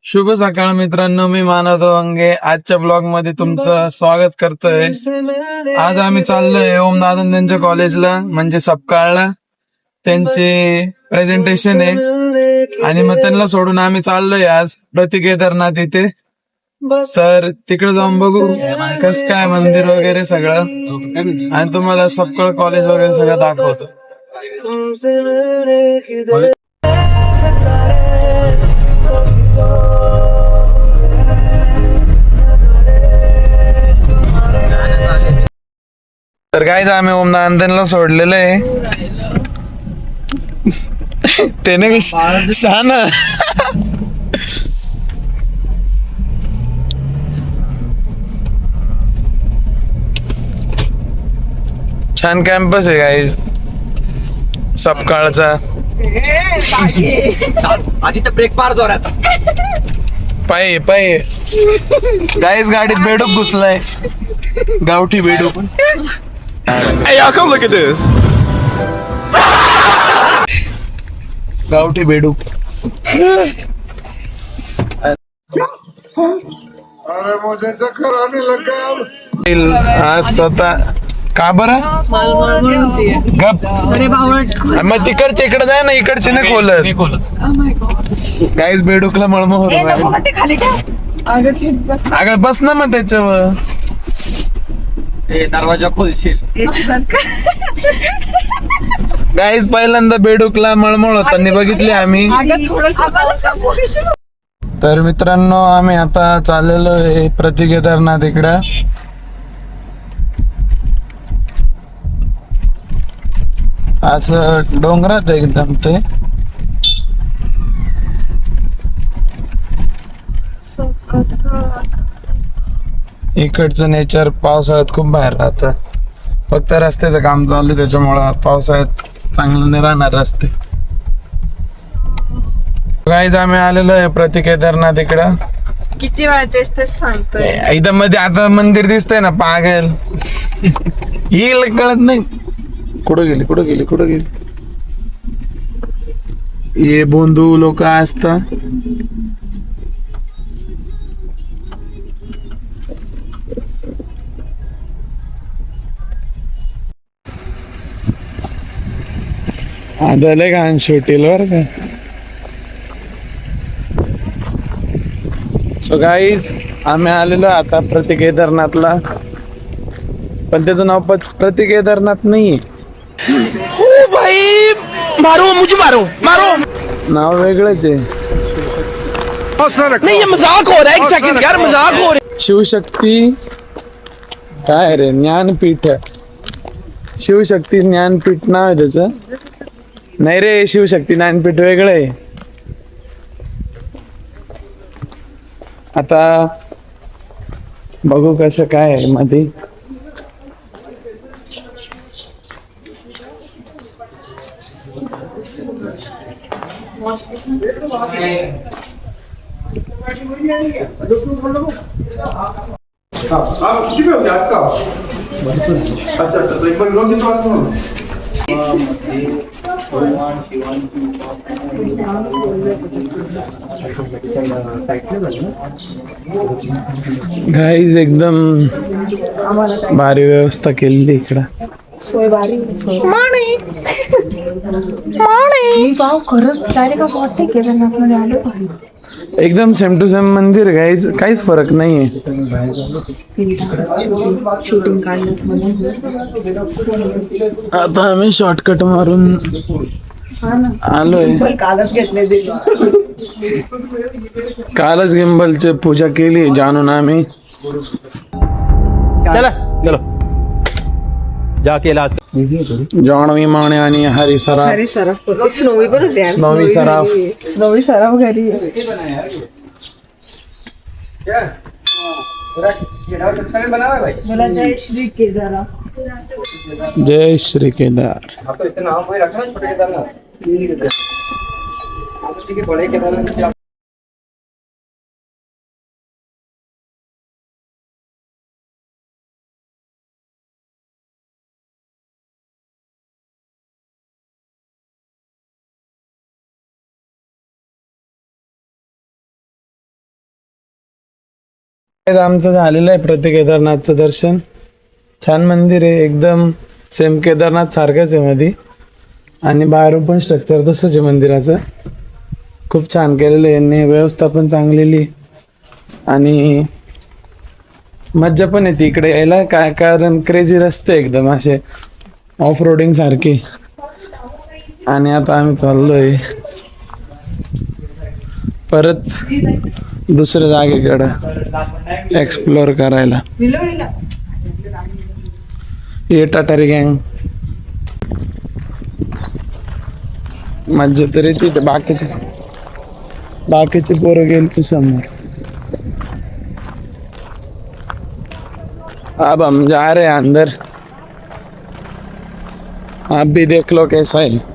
शुभ सकाळ मित्रांनो, मी मानव अंगे आजच्या ब्लॉग मध्ये तुमचं स्वागत करतोय. आज आम्ही चाललोय ओम दादा त्यांच्या कॉलेजला, म्हणजे सपकाळला. त्यांचे प्रेझेंटेशन आहे आणि मग त्यांना सोडून आम्ही चाललोय आज केदारनाथ इथे. तर तिकडे जाऊन बघू कस काय मंदिर वगैरे सगळं, आणि तुम्हाला सपकाळ कॉलेज वगैरे सगळं दाखवतो. तर काय आम्ही ओम नांदनला सोडलेलं आहे. त्याने शान छान कॅम्पस आहे गाईज सपकाळचा. आधी तर ब्रेक मार जोरात. पाय गाईज गाडीत बेडूक घुसलाय, गावठी बेडूक. Hey, y'all, come look at this. गावठी बेडूक. अरे मुझे चक्कर आने लगा. आज स्वतः का बरं गप. मग तिकडचे इकडे जाय ना, इकडचे नाही खोलत. काहीच बेडूकला मळमळ होत. अगं बस ना मग त्याच्यावर. दरवाजा खोलशील. गाईज पहिल्यांदा बेडूकला मळमळ होताना बघितले आम्ही. तर मित्रांनो, आम्ही आता चाललेलो आहे केदारनाथ इकडं. असं डोंगरात एकदम ते. इकडचं नेचर पावसाळ्यात खूप बाहेर राहतं. फक्त रस्त्याचं काम चालू आहे, त्याच्यामुळं पावसाळ्यात चांगलं नाही राहणार रस्ते. गाईज आम्ही आलेलो आहे केदारनाथ इकडं. किती वेळा तेच सांगतोय. एकदम मध्ये आता मंदिर दिसतंय ना, पागल येईल कळत नाही. कुठं गेली हे बोंधू लोक असतात. आदले घाण शूटिल बर का. सो गाईज आम्ही आलेलो आता केदारनाथला, पण त्याचं नाव केदारनाथ नाहीये. ओ भाई मारो, मुझे मारो. नाव वेगळंच आहे. नहीं ये मजाक हो रहा है. एक सेकंड यार, मजाक हो रहा है. शिवशक्ती काय रे, ज्ञानपीठ. शिवशक्ती ज्ञानपीठ नाव आहे त्याचं. नाही रे, शिवशक्ती ज्ञानपीठ वेगळं आहे. आता बघू कसं काय आहे मध्ये. आप छुट्टी पे हो क्या आपका? अच्छा, तो एक बार नोटिस बात करो. गाईज एकदम भारी व्यवस्था केलेली इकडं. सोय भारी. खरंच डायरेक्ट असं वाटतंय केदारनाथ मध्ये आलो. एकदम सेम टू सेम मंदिर गाईज, काहीच फरक नाहीये. शूटिंग काढलं. आता आम्ही शॉर्टकट मारून आलोय. कालच घेतले. कालच गिंबलची पूजा केली जाणून आम्ही. चलो जाके इलाज. जॉन विमाने आणि हरी सराफ. स्नोवी पण होते. स्नोवी सराफ घरी. जय श्री केदार. जय श्री केदार. आपको इसका नाम वही रखना, छोटे केदारनाथ. ठीक है, बड़े केदारनाथ. आमचं झालेलं आहे प्रति केदारनाथचं दर्शन. छान मंदिर आहे, एकदम सेम केदारनाथ सारखंच आहे मध्ये, आणि बाहेरून पण स्ट्रक्चर तसंच आहे मंदिराचं. खूप छान केलेलं आहे यांनी, व्यवस्था पण चांगलेली, आणि मज्जा पण येते इकडे यायला. काय कारण क्रेझी रस्ते एकदम असे ऑफ रोडिंग सारखे. आणि आता आम्ही चाललोय परत दुसऱ्या जागेकडं एक्सप्लोर करायला. ये टाटारी गँग मज्जा तरी तिथे. बाकीचे पोरं गेले समोर. अब हम जा रहे हैं अंदर. आप भी देख लो कैसा है.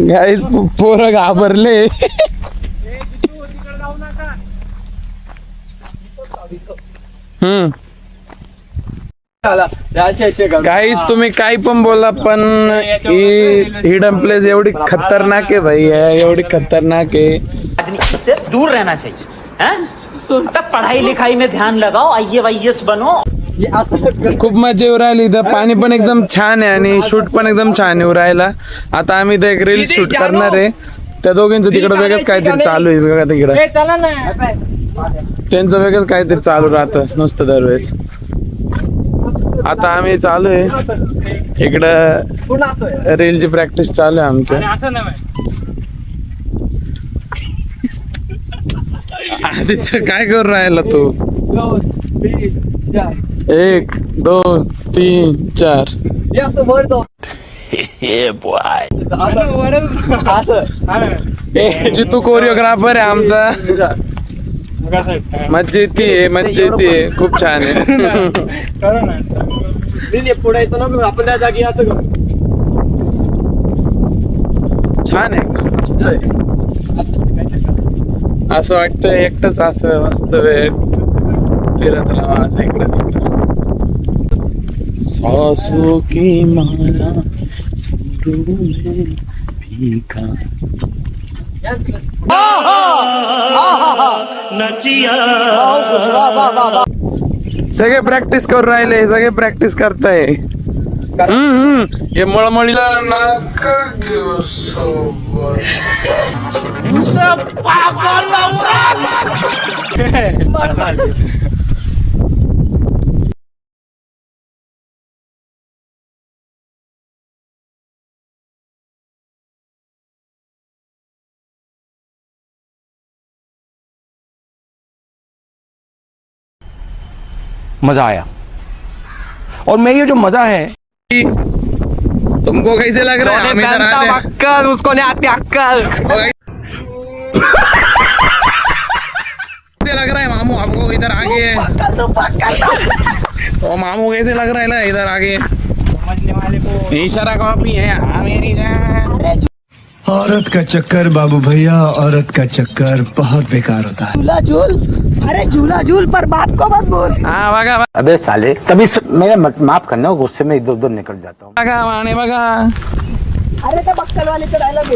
गाइस पोरं घाबरले. गाइस तुम्ही काही पण बोला, पण ही हिडन प्लेस एवढी खतरनाक आहे भाई, एवढी खतरनाक आहे. से दूर रहना चाहिए हैं? तब पढ़ाई लिखाई में ध्यान लगाओ, IAS बनो. खूप मजा येऊ राहिली इथं. पाणी पण एकदम छान आहे आणि शूट पण एकदम छान येऊ राहिला. आता आम्ही इथं एक रील शूट करणार आहे. त्या दोघींचं तिकडं वेगळंच काहीतरी चालू आहे बघा तिकडं. त्यांचं वेगळंच काहीतरी चालू राहतं नुसतं दरवेळेस. आता आम्ही चालू आहे इकडं, रीलची प्रॅक्टिस चालू आहे आमच्या. तिथं काय करू राहिला तू? 1 2 3 4. जितू कोरिओग्राफर आहे आमचा. मज्जा येते, खूप छान आहे. पुढे येतो ना आपण त्या जागी असं करू. छान आहे, मस्त आहे. असं वाटतं एकटंच असं मस्त वेळ फिरत राहा इकडं तिकडं. सासू की माला सिंदूर में फीका. सगळे प्रॅक्टिस करू राहिले, सगळे प्रॅक्टिस करताय. हे मळमळीला नाका घेऊ सोबत. मजा आया, और मैं ये जो मजा है. तुमको कैसे लग रहा है? अक्कल उसको नहीं आती अक्कल. कैसे लग रहा है मामू आपको इधर आगे? तो मामू कैसे लग रहा है इधर आगे? समझने वाले को इशारा कॉपी है. हाँ मेरी जान. औरत का चक्कर बाबू भैया, औरत का चक्कर बहुत बेकार होता है. झूला झूल, अरे झूला झूल पर बात को मत बोल. हाँ बघा अबे साले, कभी मेरा माफ करना, गुस्से में इधर उधर निकल जाता हूँ. बघा माने बघा. अरे तो बक्कल वाले तो डायलॉग है.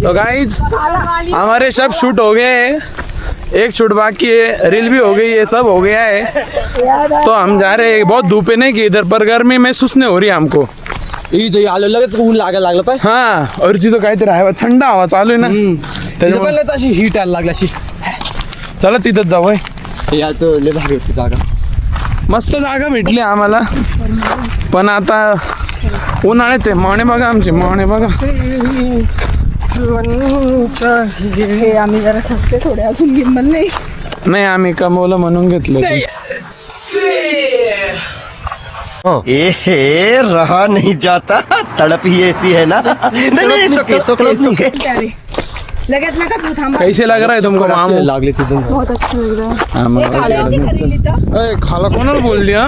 तो गाइस हमारे सब शूट हो गए, एक शूट बाकी है, रील भी हो गई है, सब हो गया है. तो हम जा रहे हैं. बहुत धूप है नहीं कि इधर, पर गर्मी महसूस नहीं हो रही हमको. इथं आलं लगेच ऊन लागलं पाहिजे. हा, और तिथं काहीतरी हवा, थंड हवा चालू आहे ना, त्याच्यामुळे अशी हीट यायला लागली अशी. चला तिथंच जाऊ. या तो लय भारी होती जागा. मस्त जागा भेटली आम्हाला, पण आता उन्हाळ्यात आहे. मोहणे बघा आमचे, मोहणे बघा. हे आम्ही जरा सस्ते थोडे, अजून गिंबल नाही. आम्ही कमवलं म्हणून घेतलं ते. ए रहा नहीं जाता, तड़प ही ऐसी है ना. नहीं सोके. लगेच नका तू थांबा. कैसे लग रहा है तुमको मामू? लागले तिथून. बहुत अच्छा लग रहा है. हा, मग खाला कोणाला बोलली? हा,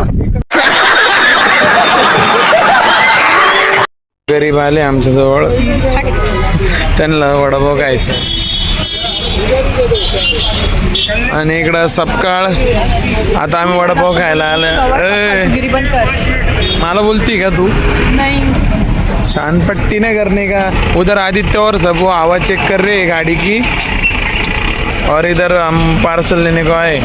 गरीब आले आमच्या जवळ. त्यांना वडापाव खायचा. आणि इकडं सपकाळ. आता आम्ही वडापाव खायला आलं. गिरी बंद कर. मला बोलती का तू? नाही शानपट्टी नहीं करने का. उधर आदित्य और सब वो आवाज चेक कर रहे हैं गाड़ी की, और इधर हम पार्सल लेने को आए.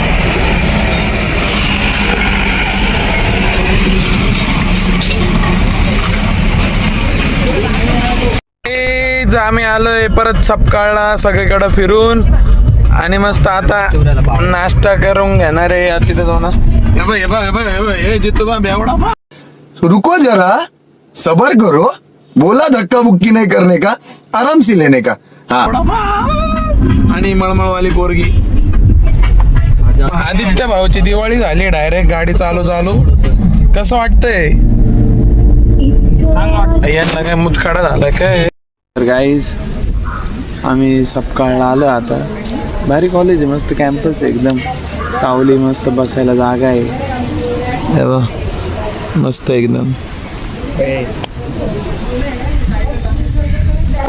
आम्ही आलोय परत सपकाळला सगळीकडे फिरून, आणि मस्त आता नाश्ता करून घेणार आहे तिथे जाऊन. जितू बेवडा रुको जरा, सबर करो. बोला धक्का बुक्की नहीं करने का, आराम से लेने का. हाँ आणि मळमळवाली पोरगी. आदित्य भाऊची दिवाळी झाली डायरेक्ट गाडी चालू चालू. कसं वाटतंय? यांना काय मुतखडा झाला काय? तर गाईज आम्ही सपकाळला आलो आता. भारी कॉलेज आहे, मस्त कॅम्पस आहे एकदम. सावली मस्त बसायला जागा आहे. हे बघ, मस्त एकदम.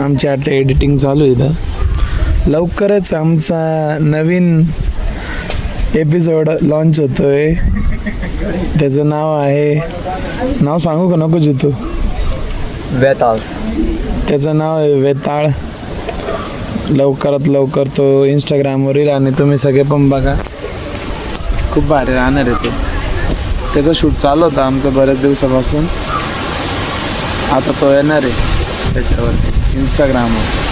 आमची आता एडिटिंग चालू आहे इथं. लवकरच आमचा नवीन एपिसोड लॉन्च होतोय. त्याचं नाव आहे, नाव सांगू का नको जितू? वेताल. त्याचं नाव आहे वेताळ. लवकरात लवकर तो इंस्टाग्रामवर येईल आणि तुम्ही सगळे पण बघा. खूप भारी राहणार आहे ते. त्याचा शूट चालू होता आमचं बऱ्याच दिवसापासून. आता तो येणार आहे त्याच्यावर इंस्टाग्रामवर.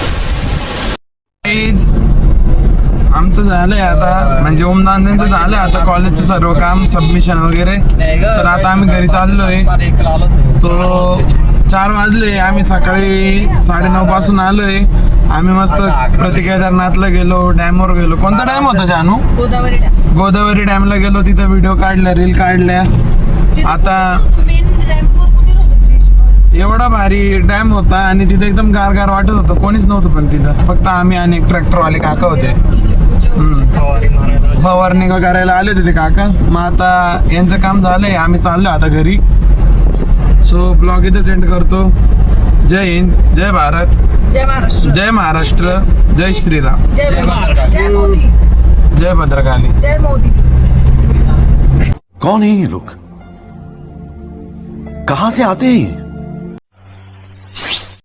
आमचं झालंय आता, म्हणजे ओमदांचं झालं आता कॉलेजचं सर्व काम, सबमिशन वगैरे. तर आता आम्ही घरी चाललोय. तो 4 वाजले. आम्ही सकाळी 9:30 पासून आलोय. आम्ही मस्त प्रतिकेदारनाथला गेलो, डॅमवर गेलो. कोणता डॅम होता जानू? गोदावरी डॅमला गेलो. तिथं व्हिडिओ काढल्या, रील काढल्या. आता एवढा भारी डॅम होता आणि तिथे एकदम गारगार वाटत होतं. कोणीच नव्हतं पण तिथं, फक्त आम्ही आणि एक ट्रॅक्टरवाले काका होते. फवारणी करायला आले होते ते काका. मग आता यांचं काम झालंय, आम्ही चाललो आता घरी. सो ब्लॉग इथं सेंड करतो. जय हिंद, जय भारत, जय महाराष्ट्र, जय महाराष्ट्र, जय श्रीराम, जय महाराष्ट्र, जय मोदी, जय भद्रकाली. जय मोदी. कौन है ये लोग? कहां से आते हैं?